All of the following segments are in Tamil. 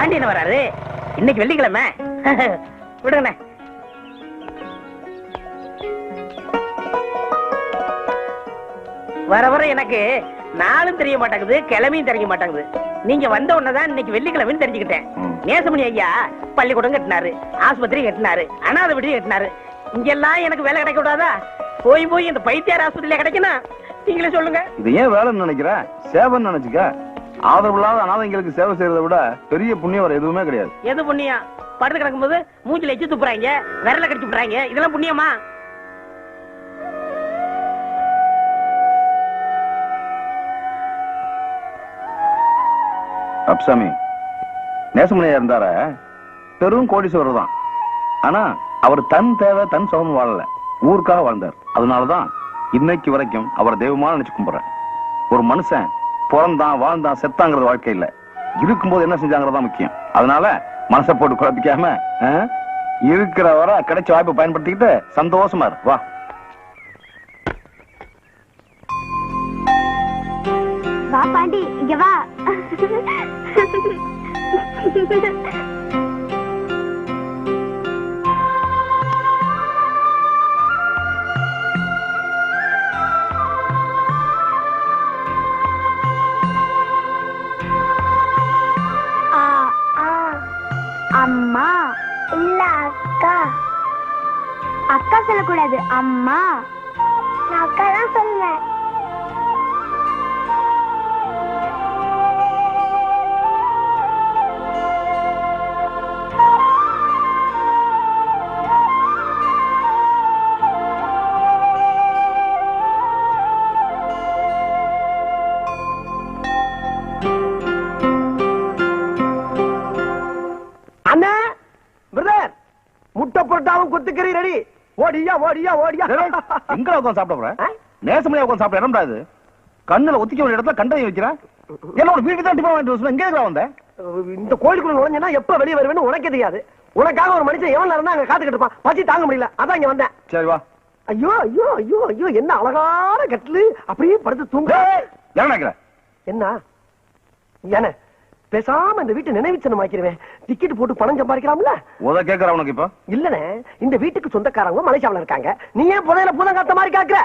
பாண்டியன் வராரு. இன்னைக்கு வெள்ளிக்கிழமை. விடுங்க. வர வர எனக்கு நாளும் தெரிய மாட்டேங்குது, கிழமையும் தெரிய மாட்டேங்குது. நீங்க வந்த உடனேதான் இன்னைக்கு வெள்ளிக்கிழமைன்னு தெரிஞ்சுக்கிட்டேன். நேசமணி ஐயா பள்ளிக்கூடம் கட்டினாரு, ஆஸ்பத்திரி கட்டினாரு, அனாதை விடுதி கட்டினாரு. இங்கெல்லாம் எனக்கு வேலை கிடைக்க கூடாதா? போய் போய் இந்த பைத்தியார் ஆஸ்பத்திரியில கிடைக்கணும். நீங்களே சொல்லுங்க. இது ஏன் வேலைன்னு நினைக்கிற? சேவைன்னு நினைச்சுக்க. ஆதரவு இல்லாத அனாதைங்களுக்கு சேவை செய்யறதை விட பெரிய புண்ணியம் வர எதுவுமே கிடையாது. எது புண்ணியம்? படுத்து கிடக்கும் போது மூஞ்சில எச்சு துப்புறாங்க, விரல கடிச்சு விடுறாங்க. இதெல்லாம் புண்ணியமா? அப்சாமி, நேசமணியா இருந்தார பெரும் கோடீஸ்வரர் தான். ஆனா அவர் தன் தேவை தன் சுகம் வாழல, ஊருக்காக வாழ்ந்தார். அதனாலதான் இன்னைக்கு வரைக்கும் அவரை தெய்வமா நினைச்சு கும்பிடுறேன். ஒரு மனுஷன் பிறந்தான் வாழ்ந்தான் செத்தாங்கிறது வாழ்க்கை இல்ல, இருக்கும்போது என்ன செஞ்சாங்கிறதா முக்கியம். அதனால மனசை போட்டு குழப்பிக்காம இருக்கிற வர கிடைச்ச வாய்ப்பை பயன்படுத்திக்கிட்டு சந்தோஷமா இரு. வா. வா பாண்டி, இங்க வா. அம்மா இல்ல அக்கா. அக்கா சொல்லக்கூடாது, அம்மா. நான் அக்கா தான் சொல்லுவேன். முட்டை பொட்டாவும் கொத்துக்கறி ரெடி. ஓடியா ஓடியா ஓடியா. எங்க உட்காந்து சாப்பிட போற? நேசமணியா உட்காந்து சாப்பிட இடம்டா. கண்ணுல ஒத்திக்க ஒரு இடத்துல கண்டதை வைக்கிறேன். என்னோட வீட்டுக்கு தான் டிஃபன் வாங்கிட்டு எங்க இருக்கா வந்த? இந்த கோயிலுக்குள்ள நுழைஞ்சா எப்ப வெளியே வருவேன்னு உனக்கே தெரியாது. உனக்காக ஒரு மனுஷன் எவ்வளவு நேரம் தான் அங்க காத்துக்கிட்டு இருப்பான். பசி தாங்க முடியல, அதான் இங்க வந்தேன். சரி வா. ஐயோ ஐயோ ஐயோ ஐயோ, என்ன அழகான கட்டிலு. அப்படியே படுத்து தூங்க. என்ன என்ன பேசாம இந்த வீட்டு நினைவுச்சனம் ஆக்கிடுவேன். டிக்கெட் போட்டு பணம் சம்பாதிக்கலாம்ல. உத கேக்குற உனக்கு இப்ப இல்லனே, இந்த வீட்டுக்கு சொந்தக்காரங்க மலேசியாவுல இருக்காங்க. நீ ஏன் புதையில பூதங்காத்த மாதிரி காக்குற?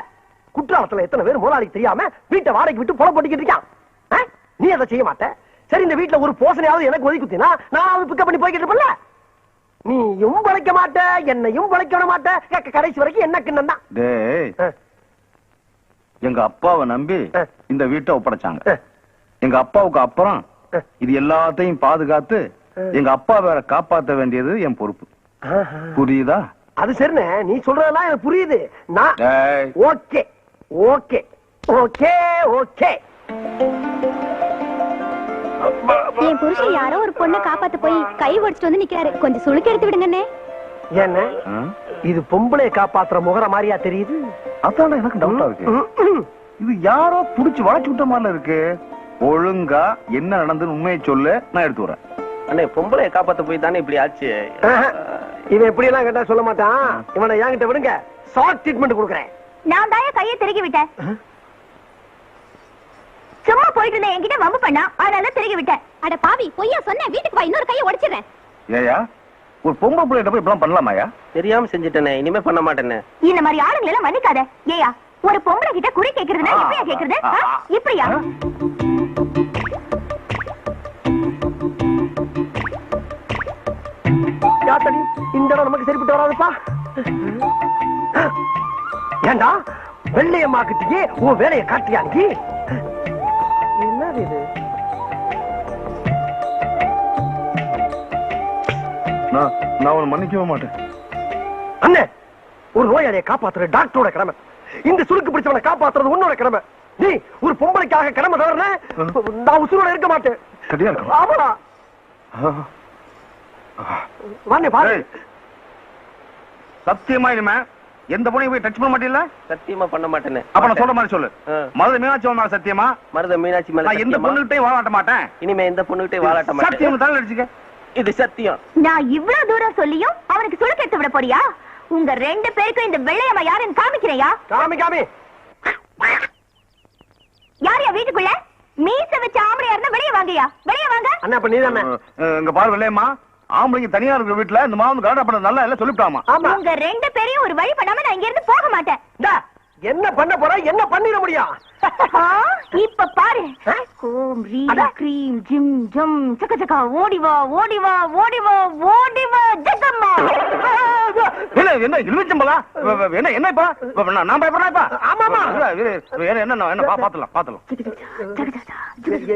குற்றாலத்துல எத்தனை பேர் முதலாளிக்கு தெரியாம வீட்டை வாடகைக்கு விட்டு புலம் போட்டுக்கிட்டு இருக்கான். நீ அதை செய்ய மாட்ட. சரி, இந்த வீட்டுல ஒரு போசனையாவது எனக்கு ஒதுக்கி குத்தினா நான் பிக்கப் பண்ணி போய்கிட்டு இருப்பேன்ல. நீயும் பழைக்க மாட்ட, என்னையும் பழைக்க விட மாட்ட. கடைசி வரைக்கும் என்ன கிண்ணம் தான். எங்க அப்பாவை நம்பி இந்த வீட்டை ஒப்படைச்சாங்க. எங்க அப்பாவுக்கு அப்புறம் இது எல்லாத்தையும் பாதுகாத்து எங்க அப்பா வேற காப்பாற்ற வேண்டியது என் பொறுப்பு. புரியுதா? அது சரிண்ணே, நீ சொல்றதெல்லாம் எனக்கு புரியுது. நான் ஓகே ஓகே ஓகே ஓகே. என் புருஷன் யாரோ ஒரு பொண்ணை காப்பாத்த போய் கை ஒடிச்சிட்டு வந்து நிக்கிறாரு. கொஞ்சம் சுளுக்கு எடுத்து விடுங்கண்ணே. என்ன இது பொம்பளை காப்பாத்துற முகர மாதிரியா தெரியுது? அதான் எனக்கு டவுட்டா இருக்கு. இது யாரோ புடிச்சு வளைச்சு விட்ட மாதிரி இருக்கு. ஒழுங்கா என்ன நடந்ததுன்னு உண்மையை சொல்லு, நான் எடுத்து வரேன். அண்ணே, பொம்பளைய காப்பாத்த போய் தானே இப்படி ஆச்சு. இவன் எப்படி எல்லாம் கேட்டா சொல்ல மாட்டான். இவனை என்கிட்ட விடுங்க, ஷார்ட் ட்ரீட்மெண்ட் கொடுக்குறேன். நான் தான் கையை திருகி விட்டேன். சும்மா போயிட்டு இருந்தேன், என்கிட்ட வம்பு பண்ணா, அதனால திருகி விட்டேன். அட பாவி, பொய்யா சொன்னேன். வீட்டுக்கு வா, இன்னொரு கையை உடைச்சிடுறேன். ஏயா, ஒரு பொம்பளை பிள்ளைகிட்ட போய் இப்பெல்லாம் பண்ணலாமாயா? தெரியாம செஞ்சுட்டேனே, இனிமே பண்ண மாட்டேனே. இந்த மாதிரி ஆளுங்களை எல்லாம் மன்னிக்காத. ஏயா, ஒரு பொம்பளை கிட்ட குறி கேக்குறதுன்னா எப்படியா கேக்குறது? இப்படியா? இந்த இடம் நமக்கு சரிப்பட்டு வராதுப்பா. ஏண்டா வெள்ளையம்மா கிட்டே உன் வேலையை காட்டியா? நீ என்னது இது? நான் உன்னை மன்னிக்கவே மாட்டேன். அண்ணே, ஒரு நோயாளியை காப்பாத்துற டாக்டரோட கடமை. இந்த சுருக்கு பிடிச்சவனை காப்பாத்துறது உன்னோட கடமை. நீ ஒரு பொம்பளைக்காக கடமை தவறுன, நான் உசுரோட இருக்க மாட்டேன். ஆமா, சத்தியமா இனிமே எந்த பொண்ணையும் போய் டச் பண்ண மாட்டீங்களா? சத்தியமா பண்ண மாட்டேனே. அப்ப நான் சொல்ற மாதிரி சொல்லு. மருத மீனாட்சி மேல சத்தியமா? மருத மீனாட்சி மேல நான் எந்த பொண்ணுகிட்டே வாழாட்ட மாட்டேன். இனிமே எந்த பொண்ணுகிட்டே வாழாட்ட மாட்டேன். சத்தியம் தான் அடிச்சுக்க. இது சத்தியம். நான் இவ்வளவு தூரம் சொல்லியும் அவனுக்கு சுளுக்கு எடுத்து விட போறியா? உங்க ரெண்டு பேருக்கும் இந்த வெள்ளையம்மா யாருன்னு காமிக்கிறையா? காமி யாரையா வீட்டுக்குள்ள மீச வச்ச ஆம்பளையா இருந்தா வெளியே வாங்கயா, வெளியே வாங்க. அண்ணா அப்ப நீதானே இங்க பாரு வெள்ளையம்மா, ஆம்பளைங்க தனியா இருக்கிற வீட்டுல இந்த மாவு கரெக்டா பண்ண நல்லா இல்ல சொல்லிவிட்டாமா. ஆமா. உங்க ரெண்டு பேரையும் ஒரு வழி பண்ணாம நான் இங்க இருந்து போக மாட்டேன். என்ன பண்ண போற, என்ன பண்ணிட முடியும்? இப்ப பாரு. ஓம் ரீம் க்ரீம் ஜிம் ஜம் சக்க சக்க ஓடி வா ஓடி வா ஓடி வா ஓடி வா ஜகம்மா. என்ன இழுச்சம்பளா என்ன என்ன இப்ப நான் பயப்படுறேன் இப்ப. ஆமாமா. என்ன பாத்துலாம்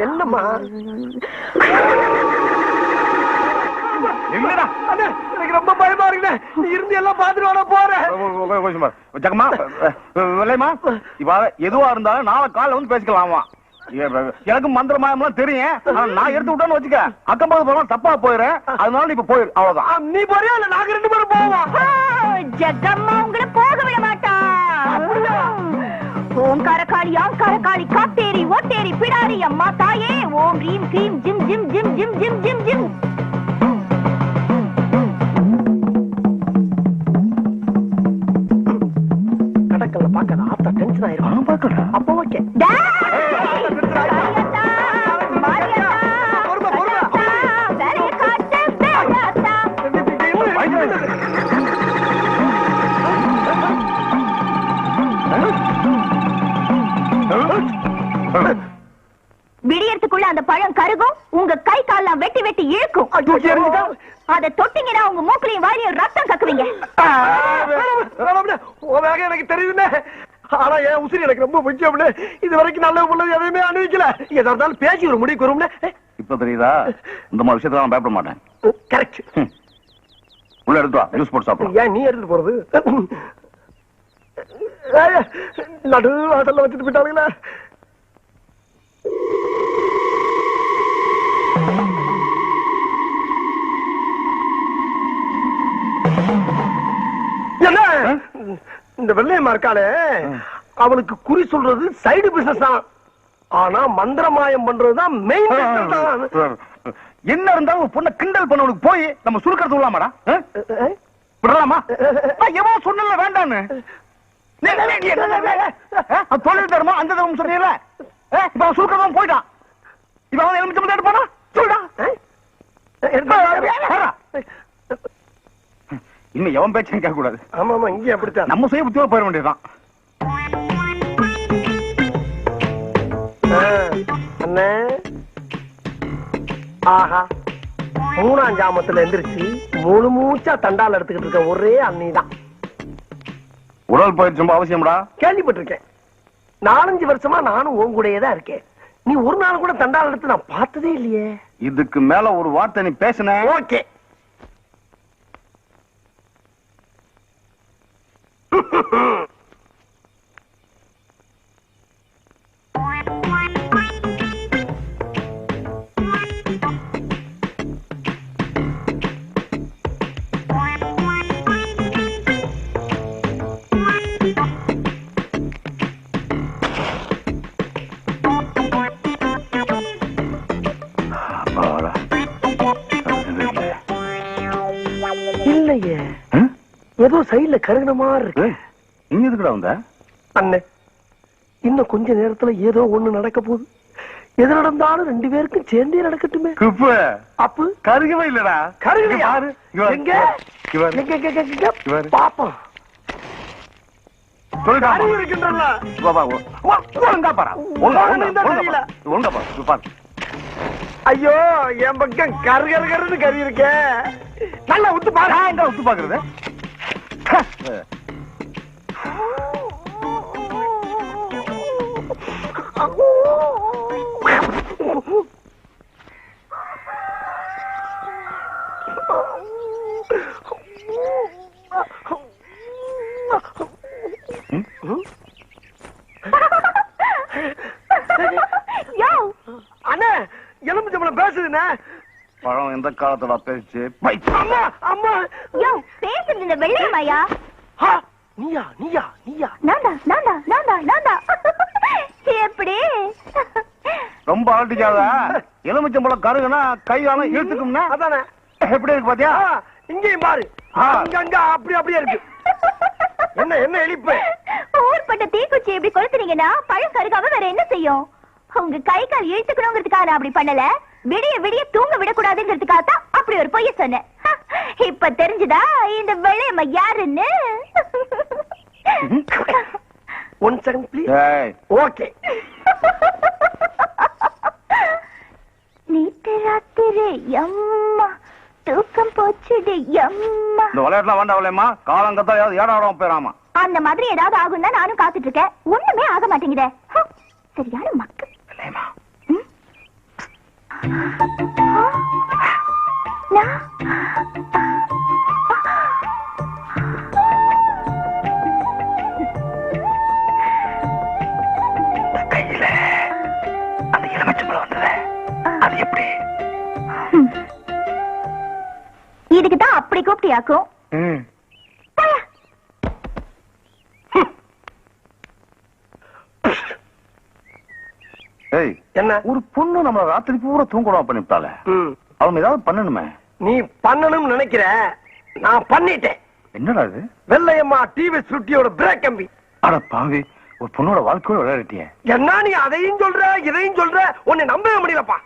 என்னம்மா என்னடா எனக்கு ரொம்ப பயமா இருக்குண்ணே. நீ இருந்து எல்லாம் பாத்துட்டு வர போற ஜகமா வெள்ளையம்மா, இப்ப எதுவா இருந்தாலும் நாளை காலைல வந்து பேசிக்கலாமா. எனக்கு மந்திரமாயம்லாம் தெரியும். நான் எடுத்து விட்டேன்னு வச்சுக்க, அக்கம் பக்கத்து போறோம் தப்பா போயிடுறேன். அதனால இப்ப போயிரு, அவ்வளவுதான். நீ போறியா இல்ல நாங்க ரெண்டு பேரும் போவோம்? ஜகம்மா உங்களை போக விட மாட்டா. ஓம் கரகாளி ஆம் கரகாளி காத்தேரி ஓட்டேரி பிடாரி அம்மா தாயே. ஓம் ரீம் க்ரீம் ஜிம் ஜிம் ஜிம் ஜிம் ஜிம் ஜிம் ஜிம். கடற்கல்ல பாக்காத ஆத்தா டென்ஷன் ஆயிரும். பாக்கடா அப்ப ஓகே. விடியறதுக்குள்ள அந்த பழம் கருகும், உங்க கை கால்லாம் வெட்டி வெட்டி இழுக்கும். அத தொட்டிங்கன்னா உங்க மூக்குலையும் வாயிலையும் ரத்தம் கக்குவீங்க. எனக்கு தெரியுதுண்ணே. ஆனா என் உசிரி எனக்கு ரொம்ப முக்கியம். இது வரைக்கும் நல்ல உள்ளது எதையுமே அனுபவிக்கல. எதா இருந்தாலும் பேசி ஒரு முடிவுக்கு வரும்னே. இப்ப தெரியுதா, இந்த மாதிரி விஷயத்துல நான் பயப்பட மாட்டேன். கரெக்ட். உள்ள எடுத்து வா, ஜூஸ் போட்டு சாப்பிடலாம். ஏன் நீ எடுத்துட்டு போறது? நடு வாசல்ல வச்சுட்டு போயிட்டாங்களா? என்ன இந்த வெள்ளையம்மா இருக்காளே, அவளுக்கு குறி சொல்றது சைடு பிசினஸ் தான். ஆனா மந்திரமாயம் பண்றதுதான் மெயின். என்ன இருந்தாலும் பொண்ணை கிண்டல் பண்ணவனுக்கு போய் நம்ம சுருக்கிறது விடலாமாடா? விடலாமா? எவோ சொன்னல வேண்டான்னு தொழில் தரமா அந்த தரம் சொன்னீங்கல்ல. இப்ப அவன் சுருக்கிறதும் போயிட்டான். இப்ப அவன் எலுமிச்சம்பழம் எடுத்து போனா சொல்லுடா. இன்னும் எவன் பேச்சையும் கேட்க கூடாது. ஆமா ஆமா, இங்கே அப்படித்தான். நம்ம சுய புத்தியோட போயிட வேண்டியதுதான். அண்ணே, ஆஹா, 3ஆம் ஜாமத்துல எந்திரிச்சு முழு மூச்சா தண்டால் எடுத்துக்கிட்டு இருக்க ஒரே அண்ணிதான். உடல் பயிற்சி ரொம்ப அவசியம்டா. கேள்விப்பட்டிருக்கேன். 4-5 வருஷமா நானும் உன் கூடயே தான் இருக்கேன். நீ ஒரு நாள் கூட தண்டால் எடுத்து நான் பார்த்ததே இல்லையே. இதுக்கு மேல ஒரு வார்த்தை நீ பேசுன. ஓகே. இல்லையே, ஏதோ சைடுல கருகின மாதிரி இருக்கு. நீங்க எதுக்குடா வந்த? அண்ணே, இன்னும் கொஞ்ச நேரத்துல ஏதோ ஒண்ணு நடக்க போகுது. எது நடந்தாலும் 2 பேருக்கும் சேர்ந்தே நடக்கட்டுமே. அப்பு கருகவே இல்லடா. கருகலையா? எங்க பாப்போம். இருக்கின்றன. ஐயோ, என் பக்கம் கருகருன்னு கறி இருக்க. நல்லா உத்து பாரு. எங்க உத்து பாக்குறது? அண்ணே, எலுமிச்சம்பழம் பேசுதுண்ணே. பழம் எந்த காலத்துல பேச்சு? அம்மா அம்மா, பேசுறது இந்த வெள்ளையம்மாயா? நீயா நீயா நீயா? நான்தா. எப்படி ரொம்ப அலட்டிக்காத. எலுமிச்சம்பழம் கருகுனா கையால இழுத்துக்கும்னா அதானே. எப்படி இருக்கு பாத்தியா? இங்கேயும் பாரு, அங்கங்க அப்படியே இருக்கு. என்ன என்ன எலிப்பு? ஊர்பட்ட தீக்குச்சி எப்படி கொளுத்துனீங்கன்னா பழம் கருகாம வேற என்ன செய்யும்? உங்க கை கால் இழுத்துக்கணுங்கிறதுக்காக நான் அப்படி பண்ணல. விடிய விடிய தூங்க விடக்கூடாதுங்கிறதுக்காகத்தான் அப்படி ஒரு பொய்ய சொன்னேன். இப்ப தெரிஞ்சுதா இந்த வெள்ளையம்மா யாருன்னு? One second please. ஓகே. நேத்து ராத்திரி அம்மா தூக்கம் போச்சுடு அம்மா. இந்த விளையாட்டுலாம் வேண்டாம்மா, காலங்கத்தா ஏடாடம் போயிடாமா. அந்த மாதிரி ஏதாவது ஆகும் தான் நானும் காத்துட்டு இருக்கேன். ஒண்ணுமே ஆக மாட்டேங்குதே. சரியான மக்கள். கையில அந்த எலுமிச்சம்பழம் வந்தது, அது எப்படி? இதுக்குதான் அப்படி கூப்பிட்டியாக்கும். என்ன ஒரு பொண்ணு நம்மள ராத்திரி பூரா தூங்கணும் பண்ணிவிட்டால, அவங்க ஏதாவது பண்ணணுமே. நீ பண்ணணும்னு நினைக்கிற, நான் பண்ணிட்டேன். என்னடா இது? வெள்ளையம்மா டிவி சுட்டியோட பிரேக் கம்பி. அட பாவி, ஒரு பொண்ணோட வாழ்க்கையோட விளையாடிட்டியே. என்ன நீ அதையும் சொல்ற இதையும் சொல்ற, உன்னை நம்பவே முடியலப்பா.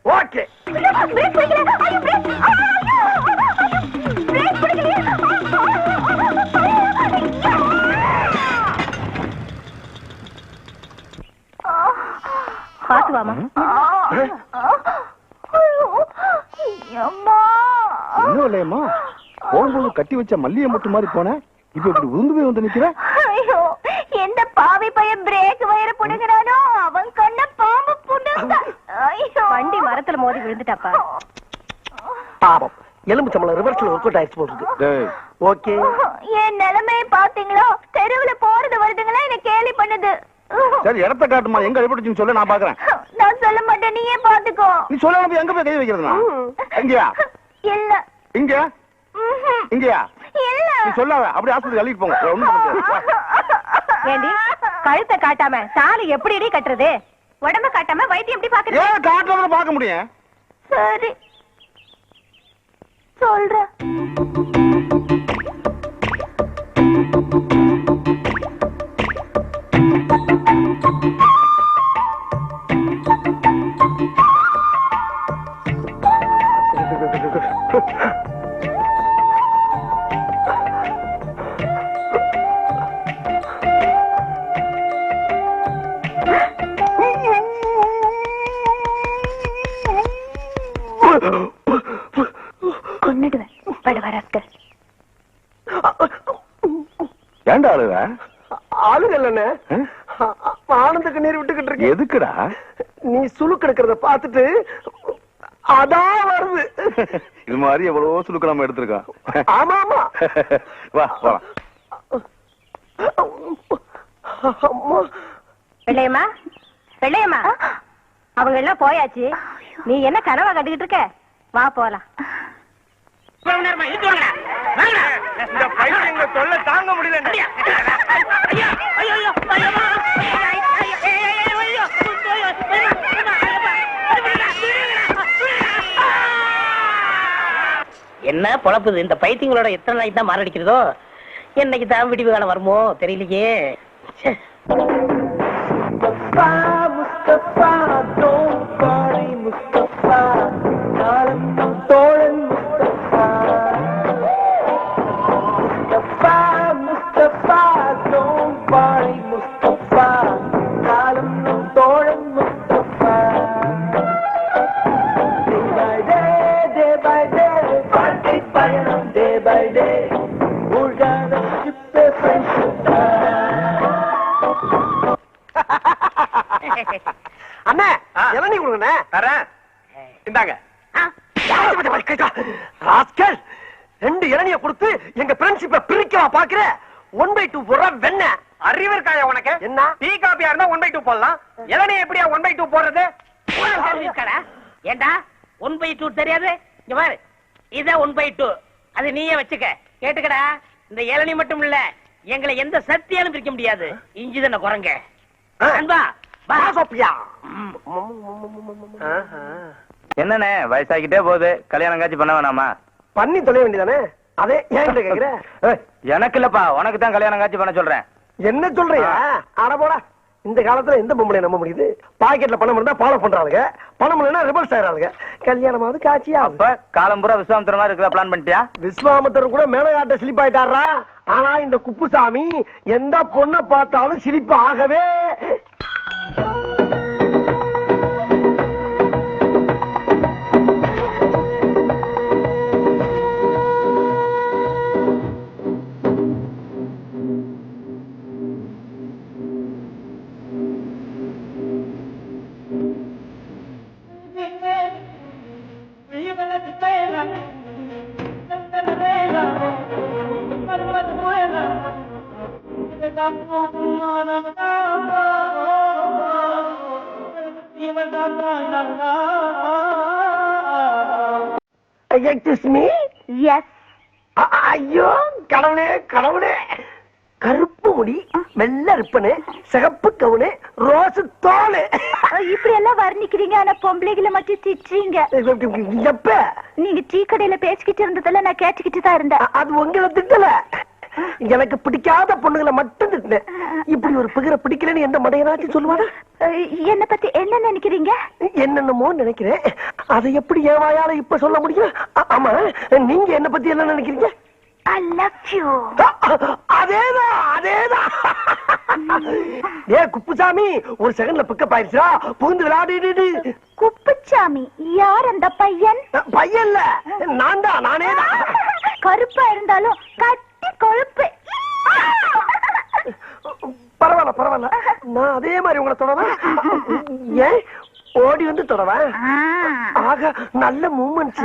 ஓகே. பாத்துவாமா. இன்னும் இல்லையம்மா, போகும்போது கட்டி வச்ச மல்லிகை மொட்டு மாதிரி போன, இப்ப இப்படி உந்து போய் வந்து நிக்கிற. ஐயோ, எந்த பாவி பையன் பிரேக் வயர புடுங்கறானோ அவன் கண்ண பாம்பு புடுங்க. ஐயோ, வண்டி மரத்துல மோதி விழுந்துட்டாப்பா. பாவம், எலும்பு சம்பளம் ரிவர்ஸ்ல ஒர்க் அவுட் ஆயிடுச்சு போகுது. ஓகே. என் நிலைமையை பாத்தீங்களா? தெருவுல போறது வருதுங்களா என்ன கேலி பண்ணுது. சரி, இடத்த காட்டுமா, எங்க அடிபட்டுச்சுன்னு சொல்ல, நான் பாக்குறேன். நான் சொல்ல மாட்டேன், நீயே பாத்துக்கோ. நீ சொல்லாம எங்க போய் கை வைக்கிறதுனா? எங்கயா? இல்ல. இங்க? இங்கயா? இல்ல. நீ சொல்லாத, அப்படியே ஹாஸ்பிடல் அள்ளிட்டு போங்க. ஒண்ணும் பண்ண முடியாது. ஏண்டி கழுத்தை காட்டாம தாலி எப்படி கட்டுறது? உடம்ப காட்டாம வைத்தியம் எப்படி பாக்குறது? ஏன் காட்டாம பார்க்க முடியும்? சரி சொல்றேன். கொன்னுடுவேன் படவரத்து. ஏண்டா அழுவ? அழுகல்லண்ணே, ஆனந்துக்கு நீர் விட்டுக்கிட்டு இருக்கு. எதுக்குடா? நீ சுளுக்கு எடுக்கிறத பார்த்துட்டு அதான் வருது. இது மாதிரி எவ்வளவோ சுளுக்கு நம்ம எடுத்திருக்கோம். ஆமா ஆமா. வா போலாம். வெள்ளையம்மா, வெள்ளையம்மா, அவங்க எல்லாம் போயாச்சு. நீ என்ன கனவா கட்டிக்கிட்டு இருக்க? வா போலாம். இந்த பையன் தொல்லை தாங்க முடியல. என்ன பொழப்புது இந்த பைத்தியங்களோட? எத்தனை நாளைக்கு தான் மாரடிக்கிறதோ? என்னைக்கு தான் விடிவு காலம் வருமோ தெரியலையே. அண்ணே, இளநீ கொடுங்கண்ணே. இந்தாங்க. ராஸ்கல், 2 இளநிய கொடுத்து எங்க ஃப்ரெண்ட்ஷிப்பை பிரிக்கவா பாக்குற? 1/2 போடுற வெண்ண. அறிவு இருக்காயா உனக்கு? என்ன டீ காபியா இருந்தா 1/2 போடலாம், இளநீ எப்படியா 1/2 போடுறது? ஏண்டா 1/2 தெரியாது? இங்க பாரு, இத 1/2 அது நீயே வச்சுக்க. கேட்டுக்கடா, இந்த இளநீ மட்டும் இல்ல, எங்களை எந்த சக்தியாலும் பிரிக்க முடியாது. இஞ்சி தானே குரங்க. அன்பா வா சோப்பியா. என்னண்ணே வயசாகிட்டே போகுது, கல்யாணம் காட்சி பண்ண வேணாமா? பண்ணி தொலைய வேண்டியதானே? அதே ஏன் கேக்குற? எனக்கு இல்லப்பா, உனக்கு தான் கல்யாணம் காட்சி பண்ண சொல்றேன். என்ன சொல்றியா? அட போடா, இந்த காலத்துல எந்த பொம்பளை நம்ப முடியுது? பாக்கெட்ல பணம் இருந்தா ஃபாலோ பண்றாங்க, பணம் இல்லைன்னா ரிவர்ஸ் ஆயிராங்க. கல்யாணமாவது காட்சியா? அப்ப காலம்புரா விஸ்வாமித்திர மாதிரி இருக்கிற பிளான் பண்ணிட்டியா? விஸ்வாமித்திரர் கூட மேலகாட்ட ஸ்லிப் ஆயிட்டாரா? ஆனா இந்த குப்புசாமி எந்த பொண்ணை பார்த்தாலும் சிரிப்பு ஆகவே. Excuse me? Yes. ஐயோ கடவுளே கடவுளே, கருப்பு முடி, வெள்ளை ரிப்பனு, சிகப்பு கவுனு, ரோஸ் தோலு, இப்படி எல்லாம் வர்ணிக்கிறீங்க, ஆனா பொம்பளைகளை மட்டும் திட்டுறீங்க. எப்ப நீங்க டீ கடையில பேசிக்கிட்டு இருந்ததெல்லாம் நான் கேட்டுக்கிட்டு தான் இருந்தேன். அது உங்களை திட்டல, எனக்கு பிடிக்காத பொண்ணுங்களை மட்டும் திட்டினேன். இப்படி ஒரு பிகரை பிடிக்கலன்னு எந்த மடையனாச்சும் சொல்லுவானா? என்ன பத்தி என்ன நினைக்கிறீங்க? என்னென்னமோ நினைக்கிறேன், அதை எப்படி என் வாயால இப்ப சொல்ல முடியும்? ஆமா, நீங்க என்ன பத்தி என்ன நினைக்கிறீங்க? I love you. அதேதான் அதேதான். ஏ குப்புசாமி, ஒரு செகண்ட்ல பிக்கப் ஆயிடுச்சா? புகுந்து விளையாடிடு. குப்புசாமி யார் அந்த பையன்? பையன் இல்ல, நான் தான், நானே தான். கருப்பா இருந்தாலும் கட்டி கொழுப்பு. பரவாயில்ல பரவாயில்ல, நான் அதே மாதிரி உங்களை தொடவேன். ஏன் ஓடி வந்து தொடவேன்? ஆக நல்ல மூமெண்ட்ஸ்.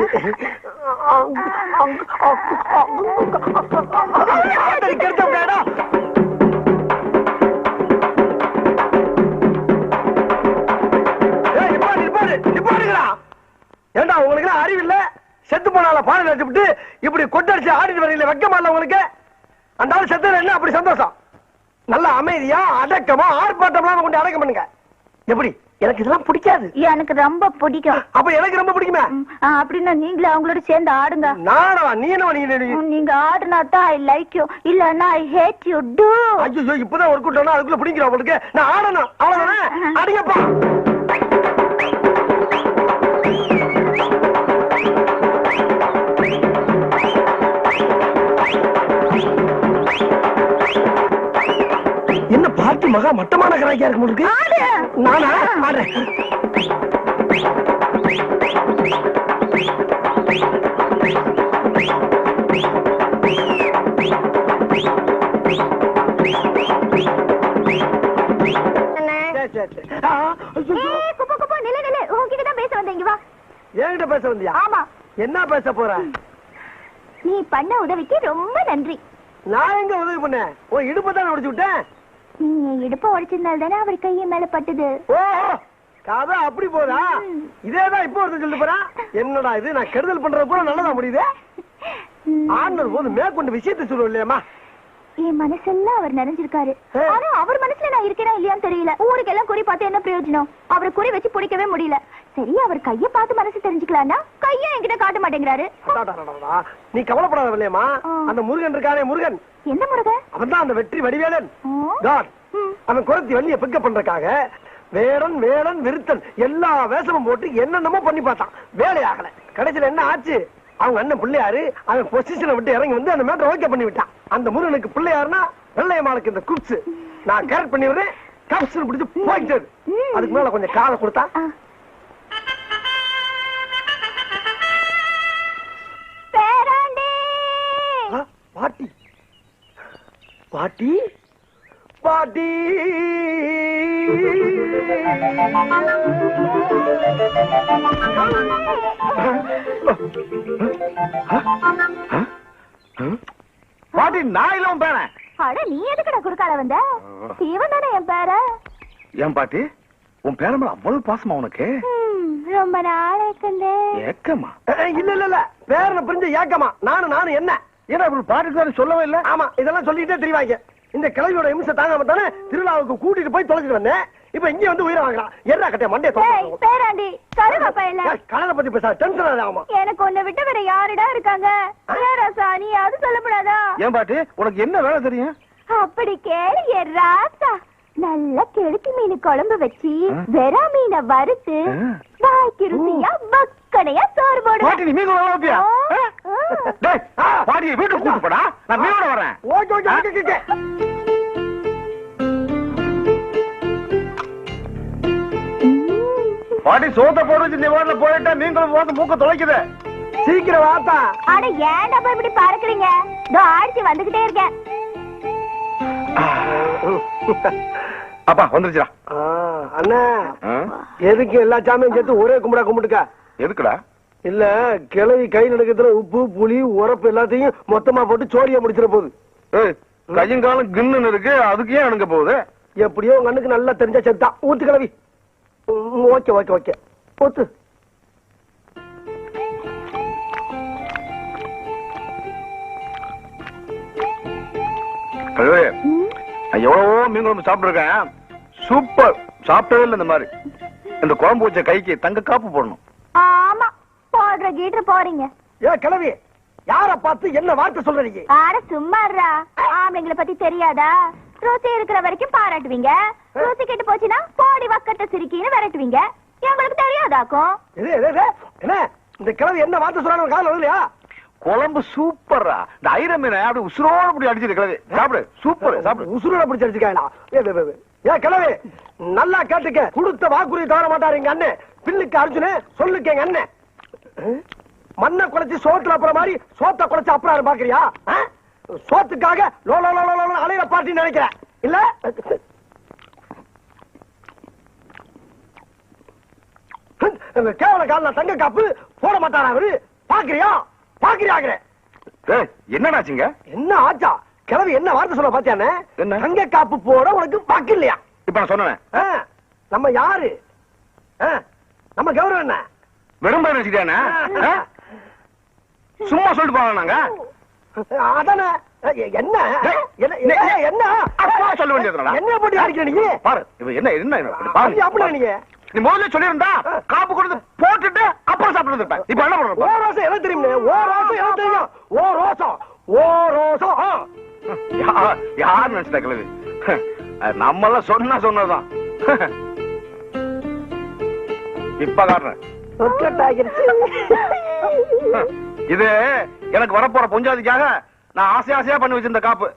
ஏண்டா உங்களுக்கு அறிவு இல்ல? செத்து போனால பாடல் வச்சுட்டு இப்படி கொட்டடிச்சு ஆடிட்டு வரீங்களே, வெக்கமா இல்ல உங்களுக்கு? அந்த ஆள் செத்துல என்ன அப்படி சந்தோஷம்? நல்ல அமைதியா அடக்கமா ஆர்ப்பாட்டம் கொண்டு அடக்கம் பண்ணுங்க. எப்படி? எனக்கு இதெல்லாம் பிடிக்காது. எனக்கு ரொம்ப பிடிக்கும். அப்ப எனக்கு ரொம்ப பிடிக்குமே. அப்படின்னா நீங்களே அவங்களோட சேர்ந்து ஆடுங்க. நானா? நீ என்ன? நீங்க ஆடுனா தான் ஐ லைக் யூ, இல்லன்னா ஐ ஹேட் யூ டு. ஐயோ, இப்பதான் ஒர்க் அவுட் ஆனா அதுக்குள்ள பிடிக்கிறோம் உங்களுக்கு. நான் ஆடணும், அவ்வளவுதானே? அடிங்கப்பா. என்ன பார்ட்டி மகா மட்டமான கராக்கியா இருக்கு உங்களுக்கு? நானா ஆடுறேன். என்கிட்ட பேச வந்தியா? ஆமா. என்ன பேச போற? நீ பண்ண உதவிக்கு ரொம்ப நன்றி. நான் எங்க உதவி பண்ணேன்? உன் இடுப்பு தான் உடைச்சு விட்டேன். நீ இடுப்ப உடைச்சதுனால தானே அவர் கையை மேல பட்டுது. ஓ, கதை அப்படி போதா? இதேதான் இப்ப ஒருத்தர் சொல்லிட்டு போறான். என்னடா இது, நான் கெடுதல் பண்றது கூட நல்லதா முடியுது. ஆண்டர் போது மேற்கொண்டு விஷயத்தை சொல்லுவோம் இல்லையாமா? என் மனசெல்லாம் அவர் நிறைஞ்சிருக்காரு. ஆனா அவர் மனசுல நான் இருக்கேனா இல்லையான்னு தெரியல. ஊருக்கெல்லாம் குறி பார்த்து என்ன பிரயோஜனம்? அவரை குறி வச்சு பிடிக்கவே முடியல. சரி, அவர் கைய பார்த்து மனசு தெரிஞ்சுக்கலாம்னா கைய என்கிட்ட காட்ட மாட்டேங்கிறாரு. நீ கவலைப்படாத இல்லையம்மா. அந்த முருகன் இருக்கானே, முருகன். என்ன முருகன்? அவன் தான் அந்த வெற்றி வடிவேலன். அவன் குறைச்சி வள்ளிய பிக்கப் பண்றதுக்காக வேடன் வேடன் விருத்தன் எல்லா வேஷமும் போட்டு என்னென்னமோ பண்ணி பார்த்தான். வேலையாகல. கடைசியில என்ன ஆச்சு? அவங்க அண்ணன் பிள்ளையாரு அவன் பொசிஷனை விட்டு இறங்கி வந்து அந்த மேட்டரை ஓகே பண்ணி விட்டான். அந்த முருகனுக்கு பிள்ளையாருன்னா வெள்ளையம்மாளுக்கு இந்த குப்ஸ் நான் கேரட் பண்ணி விடுறேன். கப்ஸ் பிடிச்சு போயிட்டு அதுக்கு மேல கொஞ்சம் காதை கொடுத்தா. பாட்டி பாட்டி பாட்டி பாட்டி, நான் இல்ல உன் பேரன். அட, நீ எதுக்குடா குறுக்கால வந்த? இவன் தானே என் பேரன். ஏன் பாட்டி, உன் பேரன் மேல அவ்வளவு பாசமா உனக்கு? ரொம்ப நாளைக்கு ஏக்கமா? இல்ல இல்ல இல்ல, பேரனை புரிஞ்ச ஏக்கமா? நானும் என்ன ஏன்னா பாட்டுக்கு சொல்லவே இல்ல. ஆமா, இதெல்லாம் சொல்லிட்டே தெரிவாங்க. இந்த கிழவியோட இம்சை தாங்காம தானே திருவிழாவுக்கு கூட்டிட்டு போய் தொலைச்சிட்டு வந்தேன். இப்ப இங்க வந்து உயிரை வாங்கலாம். என்ன கட்டைய மண்டைய பேராண்டி கருவப்பா இல்ல கலரை பத்தி பேச டென்ஷன் ஆகுமா? எனக்கு உன்னை விட்டு வேற யாருடா இருக்காங்க? ராசா, நீ அது சொல்லப்படாதா? ஏன் பாட்டி, உனக்கு என்ன வேலை தெரியும்? அப்படி கேளு ராசா. நல்ல கெளுத்தி மீன் குழம்பு வச்சு வெறா மீனை வறுத்து வாய்க்கு ருசியா வக்கடையா சோறு பாட்டி நீ மீன் குழம்பு வைப்பியா? டேய், பாட்டியை வீட்டுக்கு கூட்டு போடா, நான் மீனோட வரேன். Okay okay okay okay. பாட்டி சோத்த போட வச்சு நீ வாடல போயிட்டா மீன் குழம்பு வாசம் மூக்க தொலைக்குது. சீக்கிரம் வாப்பா. அட ஏன்டா போய் இப்படி பறக்குறீங்க? இதோ ஆடிச்சு வந்துகிட்டே இருக்கேன். அப்பா வந்துருச்சுடா. அண்ணா எதுக்கு எல்லா சாமியும் சேர்த்து ஒரே கும்பிடா கும்பிட்டுக்க? எதுக்குடா? இல்ல கிளவி கை நடக்கிறதுல உப்பு புளி உரப்பு எல்லாத்தையும் மொத்தமா போட்டு சோழிய முடிச்சிட போகுது. கையும் காலம் கின்னு இருக்கு, அதுக்கு ஏன் அணுங்க போகுது? எப்படியோ உங்க அண்ணுக்கு நல்லா தெரிஞ்ச செத்தா ஊத்து கிளவி. ஓகே ஓகே ஓகே ஊத்து. நான் எவ்வளவோ மீன் குழம்பு சாப்பிட்டுருக்கேன், சூப்பர். சாப்பிட்டதே இல்லை இந்த மாதிரி. இந்த குழம்பு வச்ச கைக்கு தங்க காப்பு போடணும். ஆமா போடுற கீட்டு போறீங்க. ஏ கிளவி, யார பார்த்து என்ன வார்த்தை சொல்றீங்க? ஆட சும்மாறா, ஆம்பளைங்களை பத்தி தெரியாதா? ருசி இருக்கிற வரைக்கும் பாராட்டுவீங்க, ருசி கெட்டு போச்சுன்னா போடி வக்கட்ட சிரிக்கின்னு விரட்டுவீங்க. எங்களுக்கு தெரியாதாக்கும். என்ன இந்த கிளவி என்ன வார்த்தை சொல்றாங்க கால இல்லையா? குழம்பு சூப்பரா. இந்த ஐர மீனை அப்படி உசுரோட அப்படி அடிச்சிரு கிளவி. சாப்பிடு, சூப்பர். சாப்பிடு. உசுரோட பிடிச்சி அடிச்சுக்காங்களா? ஏ கிளவி நல்லா கேட்டுக்க. கொடுத்த வாக்குறுதி தவற மாட்டாரு எங்க அண்ணன். பில்லுக்கு அர்ஜுனு, சொல்லுக்கு எங்க அண்ணன். மண்ணை குறைச்சி சோத்துல அப்புறம் மாதிரி சோத்த குறைச்சு அப்புறம் பாக்குறியா? சோத்துக்காக லோ லோ லோ லோ அலையில பாட்டின்னு நினைக்கிறேன் இல்ல? கேவல கால தங்க காப்பு போட மாட்டாரா அவரு? பாக்குறியா பாக்குறியாங்கிற? என்னடாச்சுங்க? என்ன ஆச்சா? கிளவி என்ன வார்த்தை சொல்ல பாத்தியானே? தங்க காப்பு போட உனக்கு வாக்கு இல்லையா? இப்ப நான் சொன்னேன். நம்ம யாரு? நம்ம கௌரவம் என்ன? வெறும் பேர் வச்சுக்கிட்டானே? சும்மா சொல்லிட்டு போங்க. நாங்க அதானே. என்ன என்ன சொல்ல வேண்டியது என்ன போட்டு அடிக்கிற நீ? பாரு என்ன என்ன அப்படி நீங்க நீ முதல்ல சொல்லிருந்தா காப்பு கொடுத்து போட்டுட்டு அப்புறம் சாப்பிட்டு இருப்பேன். இப்ப என்ன பண்ற? ஓ ரோசம் என்ன தெரியும்? ஓ ரோசம் என்ன தெரியும்? ஓ ரோசம் ஓ ரோசம் யார் நினைச்சிட்ட கிழவி? நம்மள சொன்னதுதான். இப்ப காட்டுறேன். இது எனக்கு வரப்போற பொஞ்சாதிக்காக நான் ஆசை ஆசையா பண்ணி வச்சிருந்த காப்பு.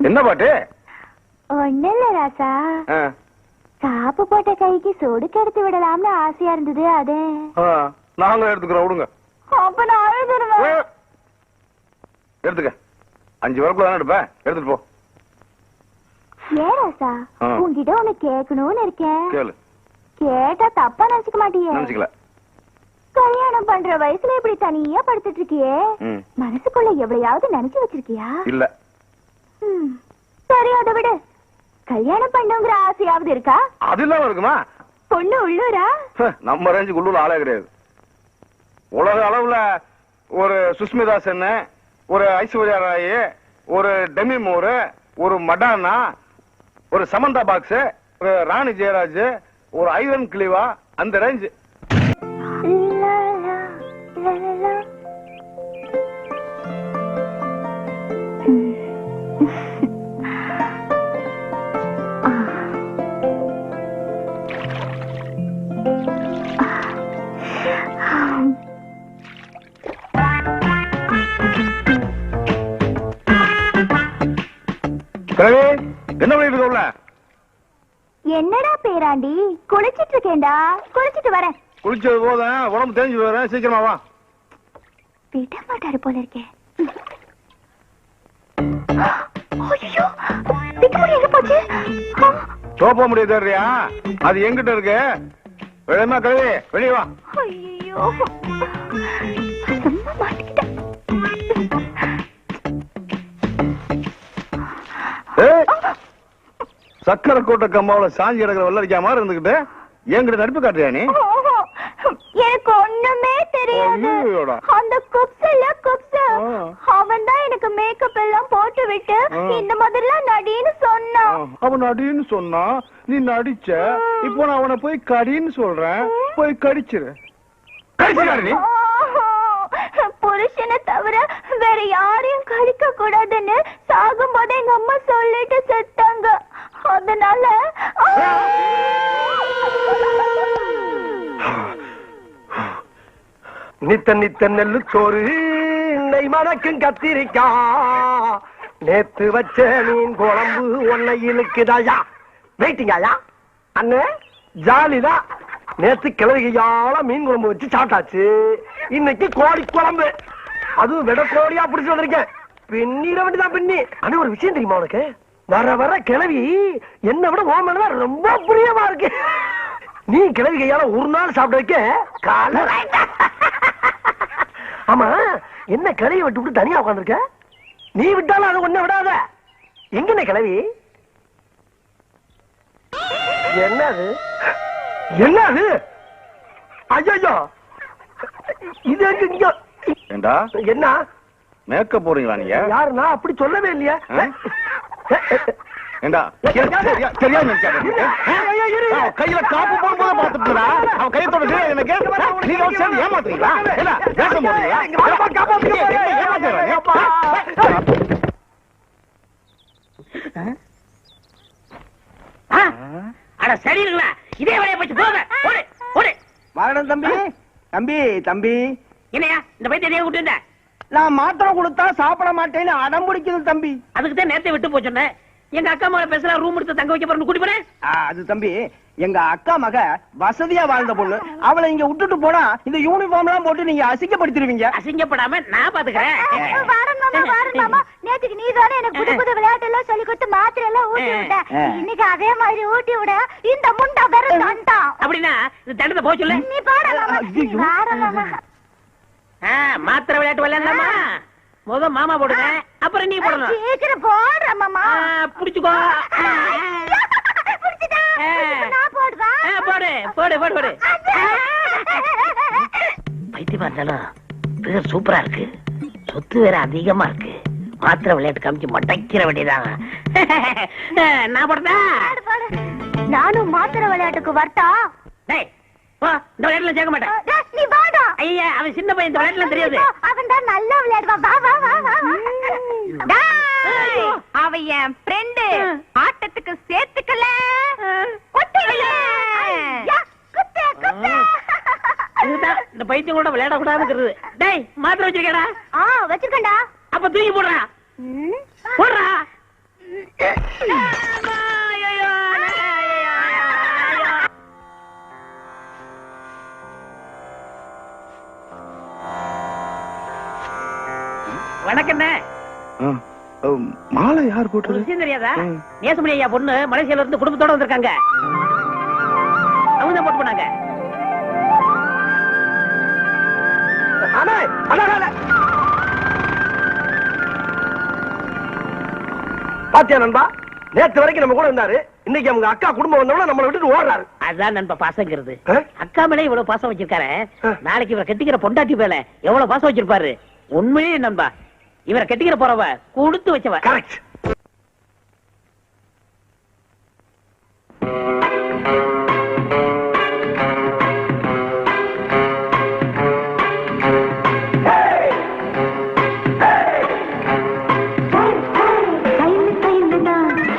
என்ன பாட்டு? ஒண்ணு இல்ல ராசா, காப்பு போட்ட கைக்கு சொடு கெடுத்து விடலாம்னு ஆசையா இருந்தது. அது நாங்களும் எடுத்துக்கிறோம். விடுங்க. அப்ப நான் அழுதுருவேன். எடுத்துக்க. 5 வரக்குள்ள தானே எடுப்பேன். எடுத்துட்டு போ. ஏன் ராசா, உன்கிட்ட ஒண்ணு கேட்கணும்னு இருக்கேன். கேளு. கேட்டா தப்பா நினைச்சுக்க மாட்டியே? நினைச்சுக்கல. கல்யாணம் பண்ற வயசுல இப்படி தனியா படுத்துட்டு இருக்கியே, மனசுக்குள்ள எவ்வளையாவது நினைச்சு வச்சிருக்கியா? இல்ல. சரி அதை விடு. கல்யாணம் பண்ணுங்கிற ஆசையாவது இருக்கா? அது இல்லாம இருக்குமா? பொண்ணு உள்ளூரா? நம்ம ரேஞ்சுக்கு உள்ளூர் ஆளே கிடையாது. உலக அளவுல ஒரு சுஷ்மிதா சென், ஒரு ஐஸ்வர்யா ராய், ஒரு டெமி மூர், ஒரு மடானா, ஒரு சமந்தா பாக்ஸ், ஒரு ராணி ஜெயராஜ், ஒரு ஐவன் கிளிவா, அந்த ரேஞ்ச். என்ன பண்ணிட்டு இருக்க? என்னடா பேராண்டி? குளிச்சிட்டு இருக்கேன்டா. குளிச்சிட்டு வரேன். குளிச்சது போதும், உடம்பு தேஞ்சு வரேன். சீக்கிரமா வா. விட மாட்டாரு போல இருக்கே. ஐயோ, பிக்க எங்க போச்சு? சோப்பா முடியாது தெரியா? அது எங்கிட்ட இருக்கு. வெளியமா கழுவி வெளியே வா. ஐயோ, சும்மா மாட்டிக்கிட்டேன். சக்கரை கோட்டை கம்மாவில சாஞ்சி கிடக்கிற வெள்ளரிக்கா மாதிரி இருந்துகிட்டு என்கிட்ட நடிப்பு காட்டுறியா நீ? எனக்கு ஒண்ணுமே தெரியாது. அந்த குப்ஸ் அவன் தான் எனக்கு மேக்கப் எல்லாம் போட்டு விட்டு இந்த மாதிரிலாம் நடின்னு சொன்னான். அவன் நடின்னு சொன்னா நீ நடிச்ச. இப்போ நான் அவனை போய் கடின்னு சொல்றேன், போய் கடிச்சிரு. புருஷனை தவிர வேற யாரையும் கடிக்க கூடாதுன்னு சாகும் போது எங்க அம்மா சொல்லிட்டு செத்தாங்க. அதனால நித்த நித்த நெல்லு சோறு நெய் மணக்கும் கத்திரிக்கா நேத்து வச்ச மீன் குழம்பு ஒன்னை இழுக்குதாயா. வெயிட்டிங்காயா அண்ணே, ஜாலிதான். நேத்து கிளறியால மீன் குழம்பு வச்சு சாப்பிட்டாச்சு. இன்னைக்கு கோழி குழம்பு, அதுவும் விட கோழியா பிடிச்சு வந்திருக்கேன். பின்னிட வேண்டிதான் பின்னி. ஆனா ஒரு விஷயம் தெரியுமா உனக்கு? வர வர கிளவி என்ன விட ஓமனதான் ரொம்ப பிரியமா இருக்கு. நீ கிளவி கையால ஒரு நாள் சாப்பிட வைக்க கால. ஆமா, என்ன கிளவியை விட்டு விட்டு தனியா உட்காந்துருக்க? நீ விட்டாலும் அது ஒண்ணு விடாத. எங்கண்ணே கிளவி? என்னது என்னது? ஐயோ, இது இங்க என்ன மேக்கப் போறீங்களா நீங்க? யாருன்னா அப்படி சொல்லவே இல்லையா? கையில காப்பு போடும்போது பாத்துட்டா அவன் கையத்தோட எனக்கு ஏமாத்துறீங்களா? அட சரிங்களா, இதே வேலையை போச்சு போங்க. ஓடு ஓடு. வாடா தம்பி. தம்பி தம்பி, என்னையா இந்த பைத்தியம் எதையா விட்டு? நான் மாத்திரை கொடுத்தா சாப்பிட மாட்டேன்னு அடம் பிடிக்குது தம்பி. அதுக்கு தான் நேரத்தை விட்டு போச்சோன்னேன். எங்க அக்கா மகளை பேசல ரூம் எடுத்து தங்க வைக்க போறேன்னு கூட்டி போறேன். அது தம்பி, எங்க அக்கா மக வசதியா வாழ்ந்த பொண்ணு. அவளை இங்க விட்டுட்டு போனா இந்த யூனிஃபார்ம் எல்லாம் போட்டு நீங்க அசிங்கப்படுத்திடுவீங்க. அசிங்கப்படாம நான் பாத்துக்கிறேன். நேற்றுக்கு நீ தானே எனக்கு புது புது விளையாட்டு எல்லாம் சொல்லி கொடுத்து மாத்திரை எல்லாம் ஊட்டி விட்ட. இன்னைக்கு அதே மாதிரி ஊட்டி விட இந்த முண்டா வெறும் தண்டான். அப்படின்னா இந்த தண்டத்தை போக சொல்லு. நீ பாடலாமா? மாத்திரை விளையாட்டு விளையாடலாமா? முத மாமா போடுங்க, அப்புறம் நீ போடணும். சீக்கிரம் போடுற மாமா. புடிச்சுக்கோ. போடு போடு போடு போடு. பைத்தியமா இருந்தாலும் பேர் சூப்பரா இருக்கு. சொத்து வேற அதிகமா இருக்கு. மாத்திரை விளையாட்டு காமிச்சு மட்டைக்கிற வேண்டியதாங்க. நான் போடுறதா? நானும் மாத்திரை விளையாட்டுக்கு வரட்டா? இந்த விளையாட்டுல சேர்க்க மாட்டேன். நீ வாடா. ஐயா, அவன் சின்ன பையன், இந்த விளையாட்டுல தெரியாது. அவன் தான் நல்லா விளையாடுவான். வா வா வா வா. அவன் என் ஃப்ரெண்டு. ஆட்டத்துக்கு சேர்த்துக்கல. இதுதான் இந்த பைத்தியம் கூட விளையாட கூடாதுங்கிறது. டேய், மாத்திரை வச்சிருக்கேடா? வச்சிருக்கேன்டா. அப்ப தூக்கி போடுறா. போடுறா. வணக்கம். மாலை யார் போட்டு தெரியாதா? நேசமணி ஐயா பொண்ணு மலேசியால இருந்து குடும்பத்தோட வந்திருக்காங்க. அவங்க தான் போட்டு போனாங்க. பாத்தியா நண்பா, நேத்து வரைக்கும் நம்ம கூட இருந்தாரு. இன்னைக்கு அவங்க அக்கா குடும்பம் வந்தவங்க நம்மளை விட்டுட்டு ஓடுறாரு. அதான் நண்பா பாசங்கிறது. அக்கா மேல இவ்வளவு பாசம் வச்சிருக்காரு. நாளைக்கு இவரை கட்டிக்கிற பொண்டாட்டி மேல எவ்வளவு பாசம் வச்சிருப்பாரு. உண்மையே நண்பா, இவரை கட்டிக்கிற போறவ கொடுத்து வச்சவ. கரெக்ட்.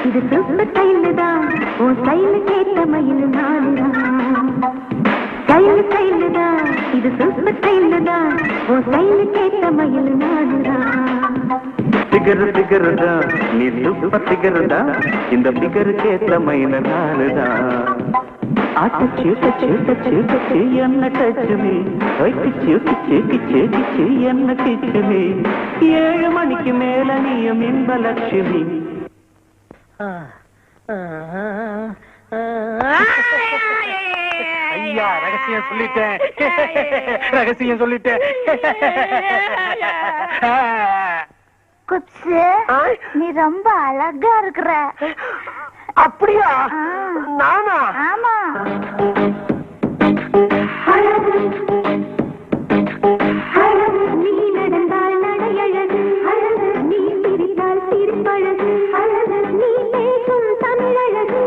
இது சொப்பு கையில்தான் உன் கையில கேட்ட மயில் நாடுதான். கையில கையில்தான் இது சொப்பு கையில்தான் உன் கையில கேட்ட மயில் நாடுதான். திகரு திகருதா நீ துப்ப திகருதா இந்த பிகருக்கேற்ற மயில் நாடுதான். ஆட்ட சீட்ட சீட்ட சீட்ட என்ன டச்சுமே கிச்சு கிச்சு கிச்சு கிச்சு என்ன கிச்சுமே. 7 மணிக்கு மேல நீயும் இன்பலட்சுமி. ஐயா, ரகசியம் சொல்லிட்டேன். ரகசியம் சொல்லிட்டேன். குப்ஸு, நீ ரொம்ப அழகா இருக்கிற. அப்படியா? நானா? ஆமா. நீ நடந்தால் நடையழகு, நீ சிரித்தால் சிரிப்பழகு, நீ பேசும் தமிழழகு,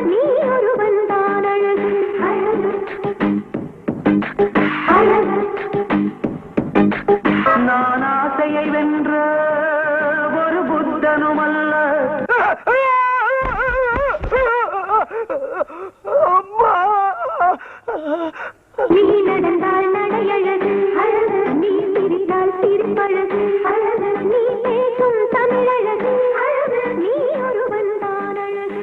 நீ ஒருவன் தான் அழகு. நான் ஆசையை வென்ற ஒரு புத்தனும் அல்ல. அம்மா! நீ நடந்தால் நடையழகு, நீ சிரித்தால் சிரிப்பழகு, நீ பேசும் தமிழழகு, நீ ஒருவன் தான் அழகு.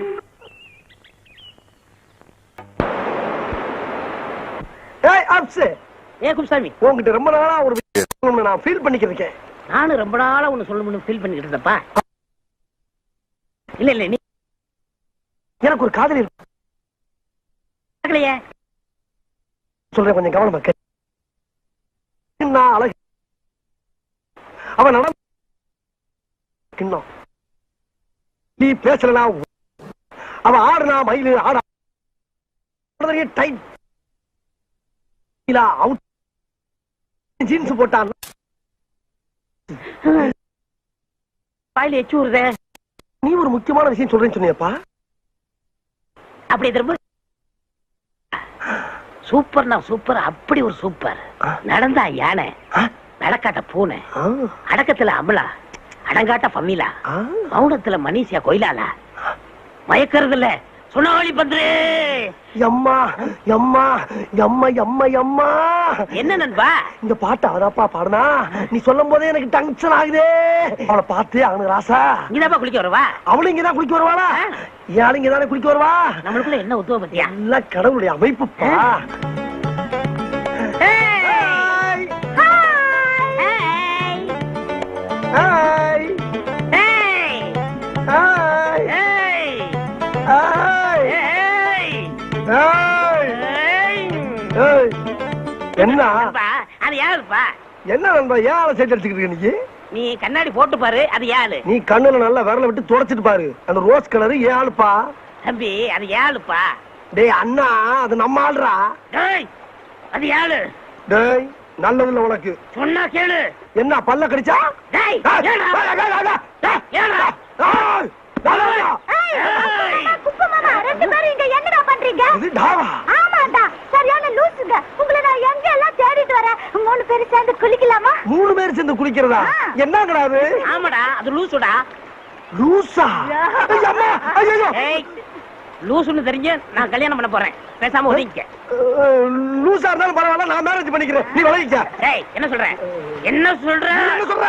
ஏய் அப்சு, ஏ குப்சாமி, உன்கிட்ட ரொம்ப நாளா ஒரு விஷயம் நான் ஃபீல் பண்ணிக்கிட்டு இருக்கேன். நானும் ரொம்ப நாளா ஒண்ணு சொல்லணும்னு ஃபீல் பண்ணிக்கிட்டு இருந்தப்பா. இல்ல இல்ல நீ எனக்கு ஒரு காதலி இருக்கு. கேட்கலையே. சொல்றேன், கொஞ்சம் கவனமா கேளு. நான் அழகு, அவன் நடந்து கிண்ணம். நீ பேசலனா, அவன் ஆடுனா மயிலு ஆடா டைட் அவுட் ஜீன்ஸ் போட்டான். வாயில எச்சு ஊறுதே. நீ ஒரு முக்கியமான விஷயம் சொல்றேன்னு சொன்னியப்பா. அப்படி திரும்ப சூப்பர்னா சூப்பர், அப்படி ஒரு சூப்பர். நடந்தா யானை, நடக்காட்ட பூனை, அடக்கத்துல அமலா, அடங்காட்ட பம்மிலா, மௌனத்துல மனிஷியா கொயிலாலா, மயக்கறதுல சுனாவளி பண்றே. எம்மா எம்மா எம்மா எம்மா எம்மா. என்ன நண்பா இந்த பாட்டு அவதாப்பா பாடுனா? நீ சொல்லும் போதே எனக்கு டென்ஷன் ஆகுதே. அவளை பார்த்து அவனுக்கு ராசா. இங்கதான் குளிக்க வருவா? அவளும் இங்கதான் குளிக்க வருவாளா? ஏன் இங்கதானே குளிக்க வருவா? நம்மளுக்குள்ள என்ன உத்துவ பத்தியா? எல்லாம் கடவுளுடைய அமைப்புப்பா. என்ன அது யாருப்பா? என்ன நண்பா, ஏன் ஆளை சேர்த்து அடிச்சுக்கிட்டு நீ? நீ கண்ணாடி போட்டு பாரு, அது யாரு? நீ கண்ணுல நல்லா விரல விட்டு தொடச்சிட்டு பாரு. அந்த ரோஸ் கலரு ஏன் ஆளுப்பா? தம்பி அது யாருப்பா? டேய் அண்ணா, அது நம்ம ஆள்றா. டேய் அது யாரு? டேய் நல்லதுல உனக்கு சொன்னா கேளு. என்ன பல்ல கடிச்சா? டேய் ஏடா ஏடா குப்பமாமா, ரெண்டு பேரும் இங்க என்னடா பண்றீங்க? இது டாவா? ஆமாடா, சரியான லூசுங்க. உங்களை நான் எங்க எல்லாம் தேடிட்டு வரேன். 3 பேரும் சேர்ந்து குளிக்கலாமா? 3 பேர் சேர்ந்து குளிக்கிறதா? என்னங்கடா அது? ஆமாடா, அது லூசுடா. லூசா? அம்மா, ஐயோ. ஏய், லூசுன்னு தெரிஞ்சு நான் கல்யாணம் பண்ண போறேன். பேசாம ஒதுங்கிக்க. லூசா இருந்தாலும் பரவாயில்ல, நான் மேரேஜ் பண்ணிக்கிறேன். நீ விளைவிக்க. ஏய், என்ன சொல்ற? என்ன சொல்ற? என்ன சொல்ற?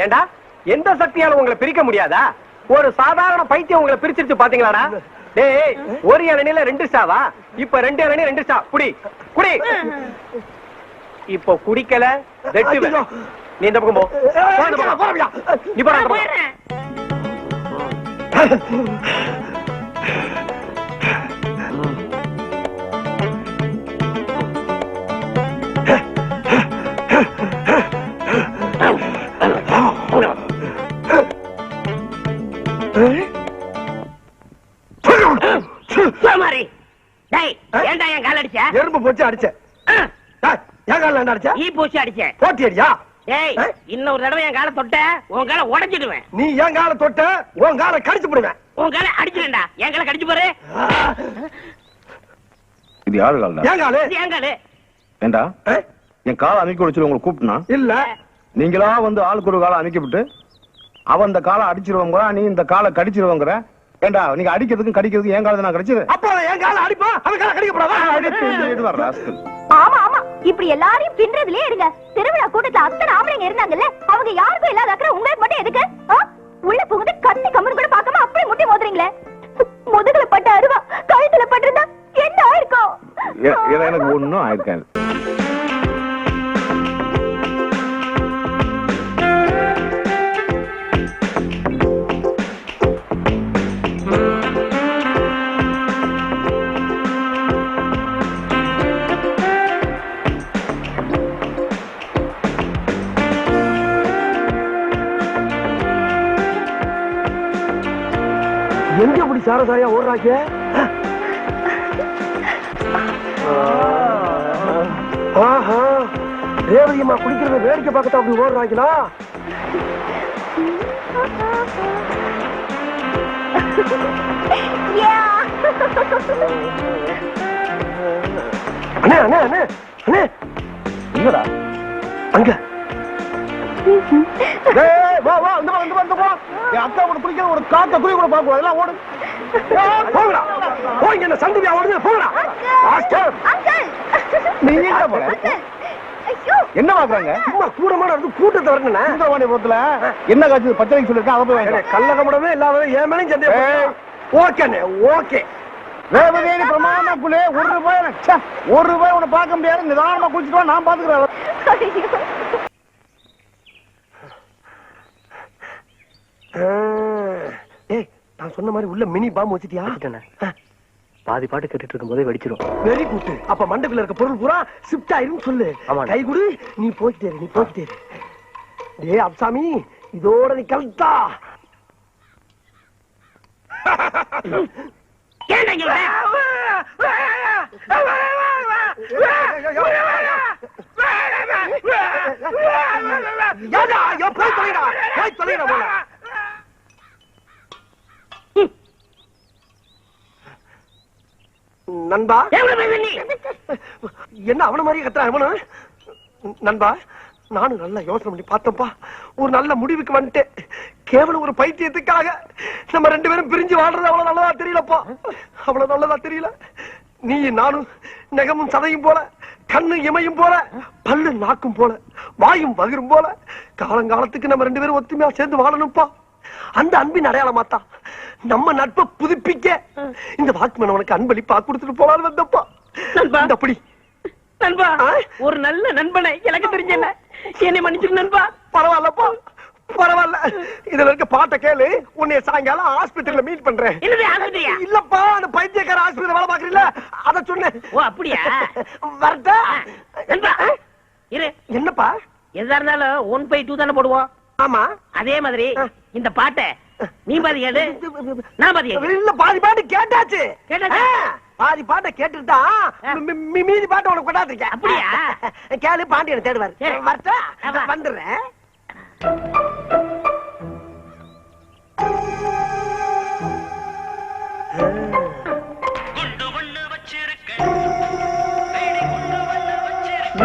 ஏண்டா, எந்த சக்தியால உங்களை பிரிக்க முடியாதா? ஒரு சாதாரண பைத்தியம் உங்களை பிரிச்சிருச்சு பாத்தீங்களாடா? டேய், ஒரு இளநில 2 ஸ்டாவா? இப்ப 2 இளநீ 2 ஸ்டா. குடி குடி. இப்போ குடிக்கல வெட்டுவேன். நீ இந்த பக்கம் போ. நீ போடா. ஏன்டா என் கால் அடிச்ச? எறும்பு போச்சு அடிச்ச. என் கால என்ன அடிச்ச? ஈ போச்சு அடிச்ச. போட்டி அடியா? ஏய், இன்னொரு தடவை என் காலை தொட்ட உன் காலை உடைச்சிடுவேன். நீ என் கால தொட்ட உன் காலை கடிச்சு போடுவேன். உன் காலை அடிச்சிடா. என் காலை கடிச்சு பாரு. இது யாரு கால்டா? என் காலு. இது என் காலு. ஏண்டா என் காலை அமைக்க வச்சு உங்களை கூப்பிட்டுனா? இல்ல, நீங்களா வந்து ஆளுக்கு ஒரு காலை அமைக்கப்பட்டு அவன் இந்த காலை அடிச்சிருவாங்க, நீ இந்த காலை கடிச்சிருவாங்கிற. ஏண்டா நீங்க அடிக்கிறதுக்கும் கடிக்கிறதுக்கும் என் காலை நான் கடிச்சது? அப்ப என் கால அடிப்பா, அவன் கால கடிக்கப்படாதா? ஆமா ஆமா, இப்படி எல்லாரையும் பின்றதுலயே இருங்க. திருவிழா கூட்டத்துல அத்தனை ஆம்பளைங்க இருந்தாங்கல்ல, அவங்க யாருக்கும் இல்லாத அக்கறை உங்களுக்கு மட்டும் எதுக்கு? உள்ள புகுந்து கத்தி கம்மன் கூட பார்க்காம அப்படி முட்டி மோதுறீங்களே. முதுகுல பட்ட அருவா கழுத்துல பட்டிருந்தா என்ன ஆயிருக்கும்? எனக்கு ஒண்ணும் ஆயிருக்காது. எங்க இப்படி சாரசாரியா ஓடுறாங்க? ஆஹா, ரேவதியம்மா குளிக்கிறத வேடிக்கை பார்க்கத்தான் அப்படி ஓடுறாங்களா? அண்ணே அண்ணே அண்ணே அண்ணே, என்னடா அங்க வா வா இந்த வா இந்த வா என் அக்கா கூட குளிக்கிற ஒரு காக்க குளி கூட பாப்போம். அதெல்லாம் ஓடு. போங்கடா, போங்க. என்ன சந்துவியா ஓடுங்க, போங்கடா. ஆஸ்டர், நீ எங்க போற? என்ன பாக்குறாங்க? சும்மா கூடமான இருந்து கூட்டத்தை வரணுண்ணே. சுந்தரவாணி போத்துல என்ன காய்ச்சல் பச்சைக்கு சொல்லிருக்கேன், அதை போய் வாங்க. கள்ளகமடமே இல்லாத ஏன் மேலும் சந்தே. ஓகேண்ணே, ஓகே. ரேவதி பிரமாணமா குளி. ஒரு ரூபாய் உன்னை பார்க்க முடியாது. நிதானமா குளிச்சுட்டு வா, நான் பாத்துக்கிறேன். ஏய், நான் சொன்ன மாதிரி உள்ள மினி பாம்பு வச்சிட்டியா? பாதி பாட்டு கேட்டுட்டு இருக்கும் போதே வெடிச்சிரும். Very good. அப்ப மண்டபில இருக்க பொருள் பூரா ஷிஃப்ட் ஆயிரும் சொல்லு. கை குடு, நீ போய்ட்டே நீ போய்ட்டே. ஏய் அப்சாமி, இதோட நீ கல்தா. நண்பா, என்ன அவன மாதிரி கத்துறா அவன? நண்பா, நானும் நல்லா யோசனை பண்ணி பார்த்தப்பா, ஒரு நல்ல முடிவுக்கு வந்துட்டேன். கேவலம் ஒரு பைத்தியத்துக்காக நம்ம 2 பேரும் பிரிஞ்சு வாழ்றது அவ்வளவு நல்லதா தெரியலப்பா. அவ்வளவு நல்லதா தெரியல. நீ நானும் நெகமும் சதையும் போல, கண்ணு இமையும் போல, பல்லு நாக்கும் போல, வாயும் வகிரும் போல காலங்காலத்துக்கு நம்ம 2 பேரும் ஒத்துமையா சேர்ந்து வாழணும்ப்பா. அந்த அன்பின் அடையாளமாத்தான் நம்ம நட்பை புதுப்பிக்க இந்த வாக்குமன் உனக்கு அன்பளிப்பா கொடுத்துட்டு போலான்னு வந்தப்பா. அப்படி நண்பா, ஒரு நல்ல நண்பனை எனக்கு தெரிஞ்சல. என்னை மன்னிச்சிரு நண்பா. பரவாயில்லப்பா, பரவாயில்ல. இதுல இருக்க பாட்டை கேளு. உன்னை சாயங்காலம் ஆஸ்பத்திரியில மீட் பண்றேன். இல்லப்பா, அந்த பைத்தியக்கார ஆஸ்பத்திரி வேலை பாக்குறீங்களா, அத சொன்னேன். ஓ அப்படியா? வரட்டா நண்பா இரு. என்னப்பா? எதா இருந்தாலும் 1/2 தானே போடுவோம். ஆமா, அதே மாதிரி இந்த பாட்டை நீ பாதி கேளு, நான் பாதி கேளு. இல்ல, பாதி பாட்டு கேட்டாச்சு. கேட்டாச்சா? பாதி பாட்டை கேட்டுட்டா மீதி பாட்டை உனக்கு கொண்டாந்துருக்கேன். அப்படியா? கேளு, பாண்டியனை தேடுவாரு. சரி. வரட்டா, ஆமா. வந்துடுறேன்.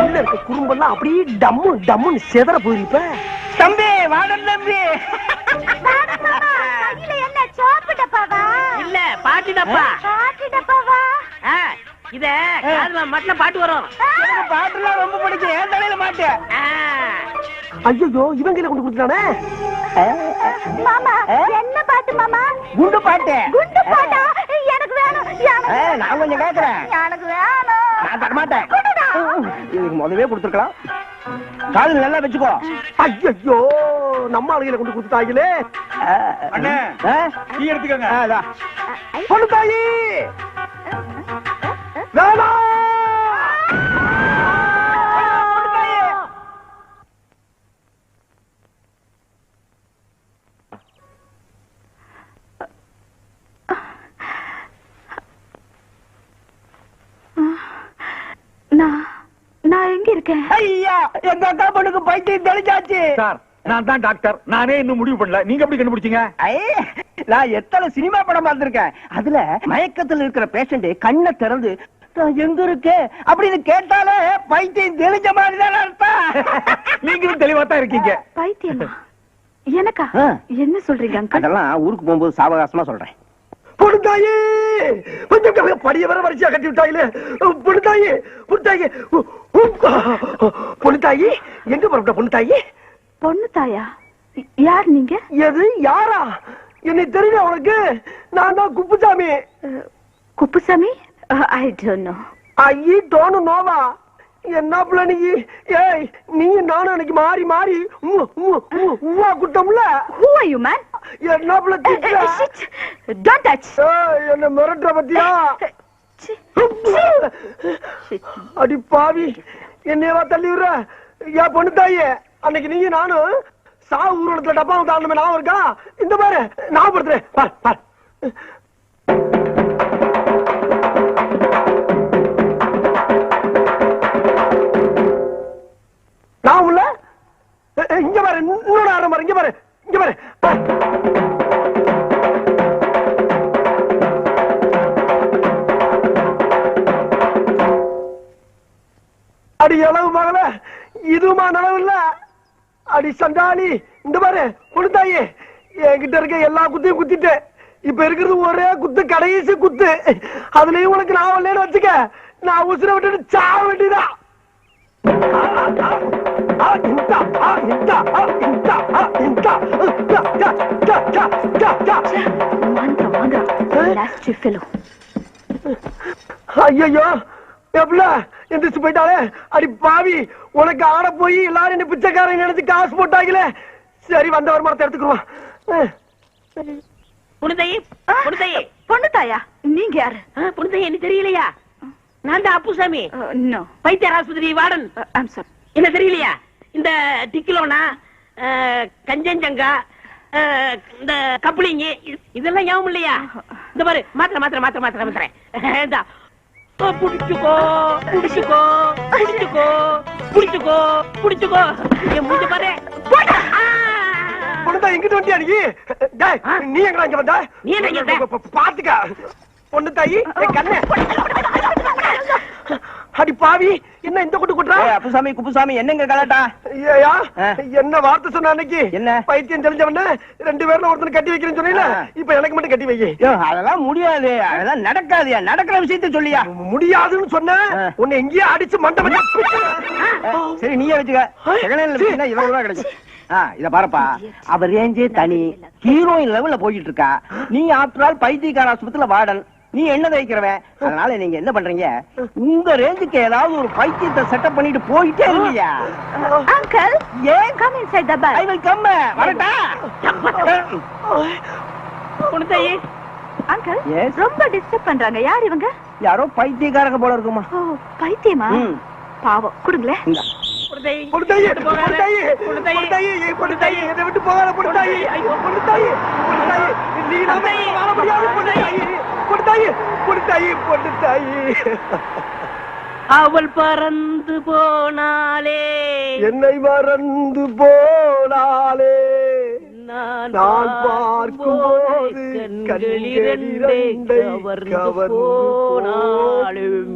உள்ள இருக்க குறும்பெல்லாம் அப்படியே டம்மு டம்முன்னு செதற போயிருப்ப. தம்பி வாடன் தம்பி. என்ன சோப்பு டப்பாவா? இல்ல பாட்டி டப்பா. பாட்டி டப்பாவா? இத காதுல மட்டும் பாட்டு வரும். எனக்கு பாட்டுலாம் ரொம்ப பிடிக்கும். ஏன் தலையில மாட்டு. ஐயோ, இவங்க கொண்டு கொடுத்தானே. மாமா, என்ன பாட்டு மாமா? குண்டு பாட்டு. குண்டு பாட்டா? எனக்கு வேணும். நான் கொஞ்சம் கேக்குறேன். எனக்கு வேணும். நான் தர மாட்டேன். கொடுடா. இதுக்கு முதவே கொடுத்துருக்கலாம். காது நல்லா வச்சுக்கோ. ஐயோ, நம்ம ஆளுகளை கொண்டு கொடுத்தாங்களே. அண்ணே, டீ எடுத்துக்கங்க. பொண்ணு தாயி வேணாம். நான் எங்க இருக்கேன்? ஐயா, எங்க அக்கா பொண்ணுக்கு பைத்தியம் தெளிச்சாச்சு. சார், நான் தான் டாக்டர். நானே இன்னும் முடிவு பண்ணல. நீங்க எப்படி கண்டுபிடிச்சீங்க? நான் எத்தனை சினிமா படம் பார்த்திருக்கேன். அதுல மயக்கத்துல இருக்கிற பேஷண்ட் கண்ணை திறந்து நான் எங்க இருக்கேன் அப்படின்னு கேட்டாலே பைத்தியம் தெளிஞ்ச மாதிரி தான் அர்த்தம். நீங்களும் தெளிவா தான் இருக்கீங்க. பைத்தியமா? எனக்கா? என்ன சொல்றீங்க அங்கிள்? அதெல்லாம் ஊருக்கு போகும்போது சாவகாசமா சொல்றேன். பொண்ணுத்தாயி, கொஞ்சம் படிய வர வரிசையா கட்டி விட்டாயிலே. பொண்ணுத்தாயி, பொண்ணுத்தாயி, பொண்ணுத்தாயி, எங்க போற பொண்ணுத்தாயி? பொண்ணு தாயா? யார் நீங்க? எது யாரா? என்னை தெரியல உனக்கு? நான் தான் Kuppusamy. Kuppusamy? I don't know. I don't நோவா? என்ன பிள்ளை நீ? ஏய், நீ நானும் எனக்கு மாறி மாறி Uva குட்டம்ல. Who are you man? என்ன பிள்ளை திட்டுற? Don't touch. என்ன மிரட்டுற பத்தியா? அடி பாவி, என்னையவா தள்ளி விடுற? ஏன் பொண்ணு தாயே, அன்னைக்கு நீங்க நானும் சாவு ஊர்வலத்துல டப்பா தாண்டமே ஞாபகம் இருக்கா? இந்த பாரு, ஞாபகப்படுத்துறேன். பார் பார், நான் உள்ள இங்க பாரு, இன்னொரு ஆரம் பாரு, இங்க பாரு, இங்க பாரு. அடி எளவு மகள, இதுமா நனவு இல்ல. அடி சண்டாளி, இந்த பாரு கொடுத்தாயே, என்கிட்ட இருக்க எல்லா குத்தையும் குத்திட்டு, இப்ப இருக்கிறது ஒரே குத்து, கடைசி குத்து. அதுலயும் உனக்கு நான் வரலன்னு வச்சுக்க, நான் உசுர விட்டுட்டு சாவ வேண்டியதான். ஐயோ எப்பல எந்திரிச்சு போயிட்டாலே. அடி பாவி, உனக்கு ஆட போய் எல்லாரும் என்ன பிச்சைக்காரன் நினைச்சு காசு போட்டாங்களே. சரி, வந்த வருமானத்தை எடுத்துக்குருவான். பொண்ணு தாயா, நீங்க யாரு? புனிதைய என்ன தெரியலையா? நான் தான் அப்புசாமி, பைத்தியர் ஆஸ்பத்திரி வார்டன். என்ன தெரியலையா? இந்த டிக்கிலோனா, கஞ்சஞ்சங்கா, இந்த கப்ளிங் இதெல்லாம் ஞாபகம் இல்லையா? இந்த பாரு, மாத்திரை மாத்திரை மாத்திரை மாத்திரை மாத்திரை. புடிச்சுக்கோ புடிச்சுக்கோ புடிச்சுக்கோ புடிச்சுக்கோ புடிச்சுக்கோ. முடிஞ்ச பாரு. எங்கிட்ட வண்டியா நீ? நீ எங்க இங்க வந்த? நீ என்ன பாத்துக்க பொண்ணு தாயி, கண்ணு. அடி பாவி, என்ன இந்த குட்டு குட்டுறா? அப்புசாமி குப்புசாமி என்னங்க கலாட்டா? ஐயா, என்ன வார்த்தை சொன்ன அன்னைக்கு? என்ன பைத்தியம் தெரிஞ்சவன 2 பேர்ல ஒருத்தனை கட்டி வைக்கிறேன்னு சொன்னீல, இப்ப எனக்கு மட்டும் கட்டி வை. அதெல்லாம் முடியாது, அதெல்லாம் நடக்காதியா. நடக்கிற விஷயத்த சொல்லியா? முடியாதுன்னு சொன்ன உன்னை எங்கேயே அடிச்சு மண்டை. சரி, நீயே வச்சுக்க. இவ்வளவு கிடைக்கும். இத பாருப்பா, அவர் ரேஞ்சே தனி, ஹீரோயின் லெவல்ல போயிட்டு இருக்கா. நீ ஆஃப்டர் ஆல் பைத்தியக்கார ஆஸ்பத்திரியில வார்டன், நீ என்ன தைக்கிறவன். அதனால நீங்க என்ன பண்றீங்க, உங்க ரேஞ்சுக்கு ஏதாவது ஒரு பைத்தியத்தை செட்டப் பண்ணிட்டு போயிட்டே இருக்கியா? அங்கிள், ஏன் come inside the bus? I will come. வரட்டா? புனிதையே. அங்கிள், ரொம்ப டிஸ்டர்ப் பண்றாங்க. யார் இவங்க? யாரோ பைத்தியக்காரங்க போல இருக்குமா. ஓ, பைத்தியமா? பாவம், கொடுங்களே. அவள் பறந்து போனாலே, என்னை மறந்து போனாலே, நான் பார்க்கும்போது கண்களிரண்டே கவர்ந்து போனாலும்